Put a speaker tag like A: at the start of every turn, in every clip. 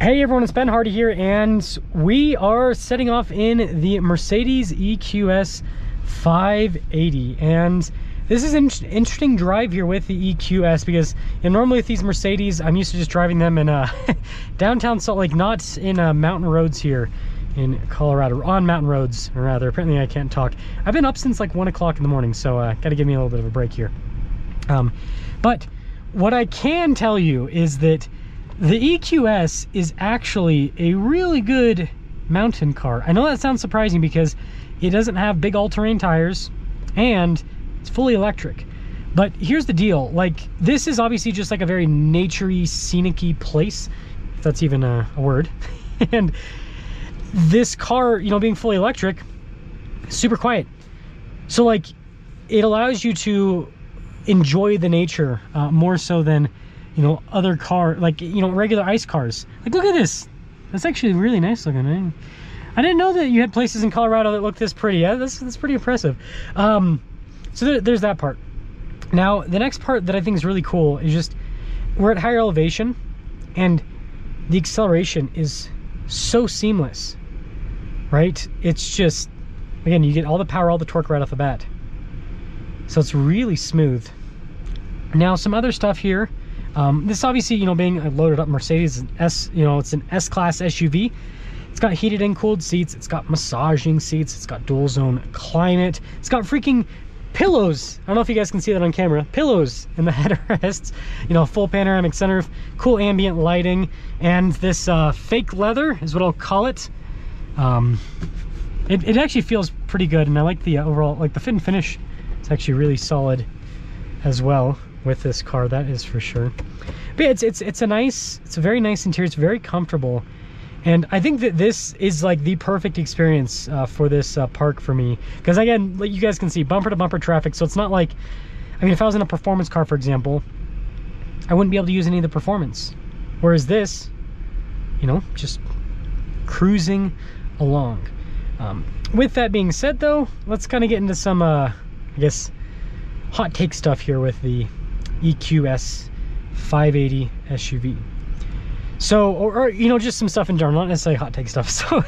A: Hey everyone, it's Ben Hardy here, and we are setting off in the Mercedes EQS 580. And this is an interesting drive here with the EQS because normally with these Mercedes, I'm used to just driving them in downtown Salt Lake, not in mountain roads here in Colorado, on mountain roads, or rather. Apparently I can't talk. I've been up since like 1 o'clock in the morning, so got to give me a little bit of a break here. But what I can tell you is that the EQS is actually a really good mountain car. I know that sounds surprising because it doesn't have big all-terrain tires and it's fully electric. But here's the deal, like, this is obviously just like a very nature-y, scenic-y place, if that's even a word. And this car, you know, being fully electric, super quiet. So like, it allows you to enjoy the nature more so than, you know, other car, like, you know, regular ICE cars. Like, look at this. That's actually really nice looking. I didn't know that you had places in Colorado that look this pretty. Yeah, that's pretty impressive. So there's that part. Now, the next part that I think is really cool is just, we're at higher elevation and the acceleration is so seamless, right? It's just, again, you get all the power, all the torque right off the bat. So it's really smooth. Now, some other stuff here. This obviously, you know, being a loaded up Mercedes, you know, it's an S-Class SUV. It's got heated and cooled seats. It's got massaging seats. It's got dual zone climate. It's got freaking pillows. I don't know if you guys can see that on camera. Pillows in the headrests. You know, full panoramic sunroof, cool ambient lighting, and this fake leather is what I'll call it. It actually feels pretty good, and I like the overall, like the fit and finish. It's actually really solid as well with this car, that is for sure. But yeah, it's a very nice interior. It's very comfortable, and I think that this is like the perfect experience for this park for me, because again, like you guys can see, bumper to bumper traffic. So it's not like, I mean, if I was in a performance car, for example, I wouldn't be able to use any of the performance, whereas this, you know, just cruising along. With that being said though, let's kind of get into some I guess hot take stuff here with the EQS 580 SUV. So, or you know, just some stuff in general, not necessarily hot take stuff. So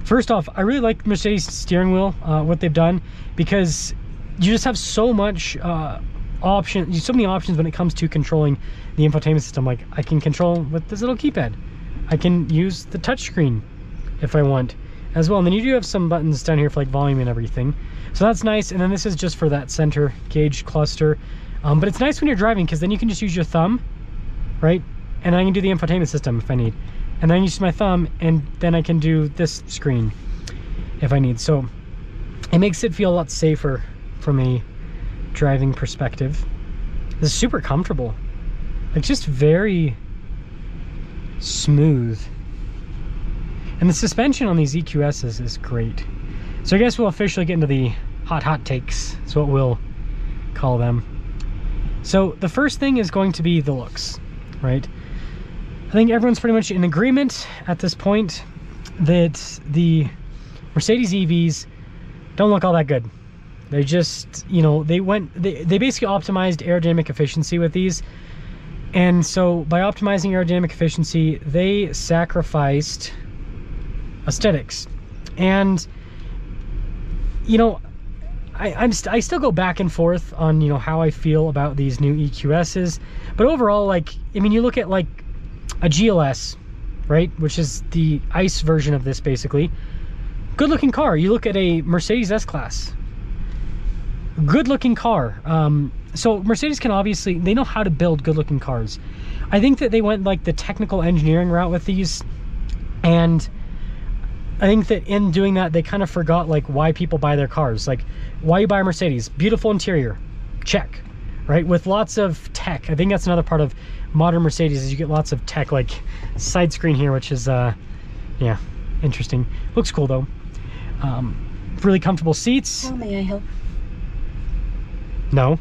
A: first off, I really like Mercedes steering wheel, what they've done, because you just have so much so many options when it comes to controlling the infotainment system. Like, I can control with this little keypad. I can use the touchscreen if I want as well. And then you do have some buttons down here for like volume and everything. So that's nice. And then this is just for that center gauge cluster. But it's nice when you're driving, because then you can just use your thumb, right? And I can do the infotainment system if I need. And then I use my thumb, and then I can do this screen if I need. So it makes it feel a lot safer from a driving perspective. This is super comfortable. Like, just very smooth. And the suspension on these EQSs is great. So I guess we'll officially get into the hot takes. That's what we'll call them. So the first thing is going to be the looks, right? I think everyone's pretty much in agreement at this point that the Mercedes EVs don't look all that good. They just, you know, they basically optimized aerodynamic efficiency with these. And so by optimizing aerodynamic efficiency, they sacrificed aesthetics. And, you know, I still go back and forth on, you know, how I feel about these new EQSs, but overall, like, I mean, you look at like a GLS, right, which is the ICE version of this, basically. Good looking car. You look at a Mercedes S-Class, good looking car. So Mercedes can obviously, they know how to build good looking cars. I think that they went like the technical engineering route with these, and I think that in doing that, they kind of forgot like why people buy their cars. Like, why you buy a Mercedes? Beautiful interior, check, right? With lots of tech. I think that's another part of modern Mercedes, is you get lots of tech, like side screen here, which is yeah, interesting. Looks cool though. Really comfortable seats.
B: How may I help?
A: No,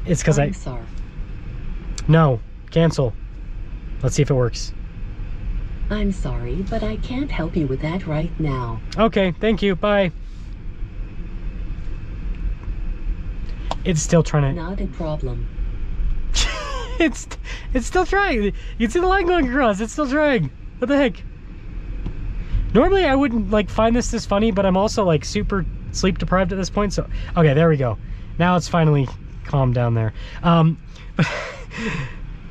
A: it's because
B: I'm sorry.
A: No, cancel. Let's see if it works.
B: I'm sorry, but I can't help you with that right now.
A: Okay, thank you, bye. It's still trying to...
B: Not a problem.
A: it's still trying. You can see the line going across. It's still trying. What the heck? Normally I wouldn't like find this funny, but I'm also like super sleep deprived at this point. So okay, there we go. Now it's finally calmed down there. But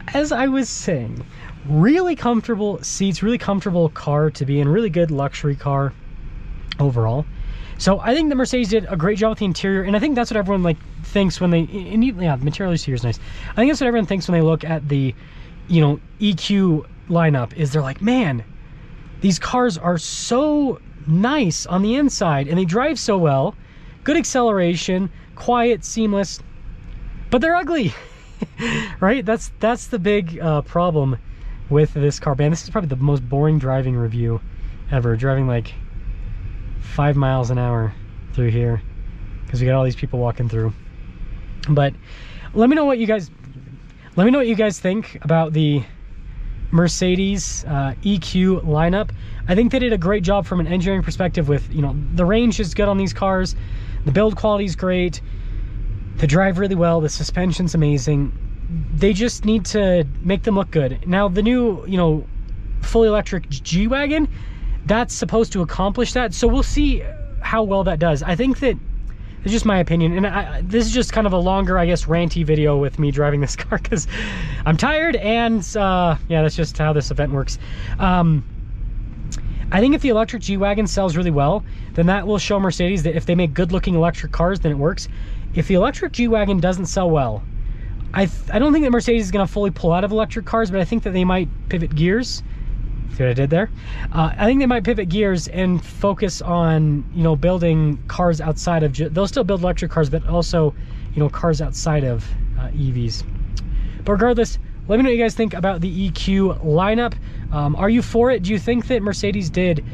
A: as I was saying, really comfortable seats, really comfortable car to be in, really good luxury car overall. So I think the Mercedes did a great job with the interior, and I think that's what everyone like thinks when they, and yeah, the material here is nice. I think that's what everyone thinks when they look at the, you know, EQ lineup, is they're like, man, these cars are so nice on the inside and they drive so well, good acceleration, quiet, seamless, but they're ugly. Right? That's the big problem with this car. Man, this is probably the most boring driving review ever, driving like 5 miles an hour through here because we got all these people walking through. But let me know what you guys think about the Mercedes EQ lineup. I think they did a great job from an engineering perspective with, you know, the range is good on these cars, the build quality is great, they drive really well, the suspension's amazing. They just need to make them look good. Now the new, you know, fully electric G-Wagon, that's supposed to accomplish that, so we'll see how well that does. I think that it's just my opinion, and this is just kind of a longer, I guess, ranty video with me driving this car because I'm tired, and yeah, that's just how this event works. I think if the electric G-Wagon sells really well, then that will show Mercedes that if they make good-looking electric cars, then it works. If the electric G-Wagon doesn't sell well, I don't think that Mercedes is going to fully pull out of electric cars, but I think that they might pivot gears. See what I did there? I think they might pivot gears and focus on, you know, building cars outside of, they'll still build electric cars, but also, you know, cars outside of EVs. But regardless, let me know what you guys think about the EQ lineup. Are you for it? Do you think that Mercedes did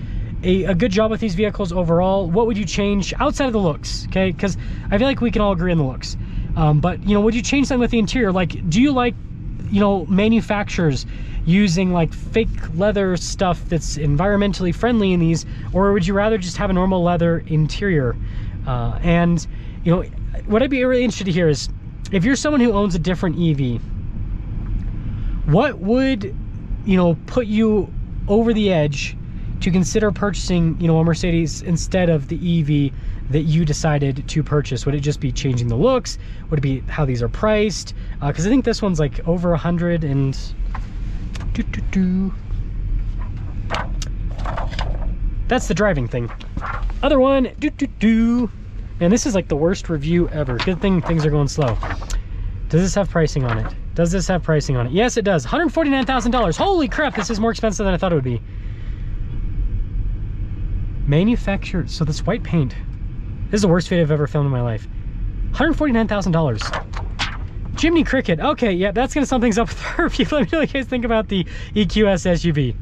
A: a good job with these vehicles overall? What would you change outside of the looks? Okay, because I feel like we can all agree on the looks. But, you know, would you change something with the interior? Like, do you like, you know, manufacturers using like fake leather stuff that's environmentally friendly in these, or would you rather just have a normal leather interior? And, you know, what I'd be really interested to hear is, if you're someone who owns a different EV, what would, you know, put you over the edge to consider purchasing, you know, a Mercedes instead of the EV that you decided to purchase? Would it just be changing the looks? Would it be how these are priced? Because I think this one's like over 100 and that's the driving thing. Other one, and this is like the worst review ever. Good thing things are going slow. Does this have pricing on it? Does this have pricing on it? Yes, it does. $149,000. Holy crap, this is more expensive than I thought it would be. Manufactured, so this white paint. This is the worst video I've ever filmed in my life. $149,000. Jimny Cricket. Okay, yeah, that's gonna sum things up with our review. Let me know what you guys think about the EQS SUV.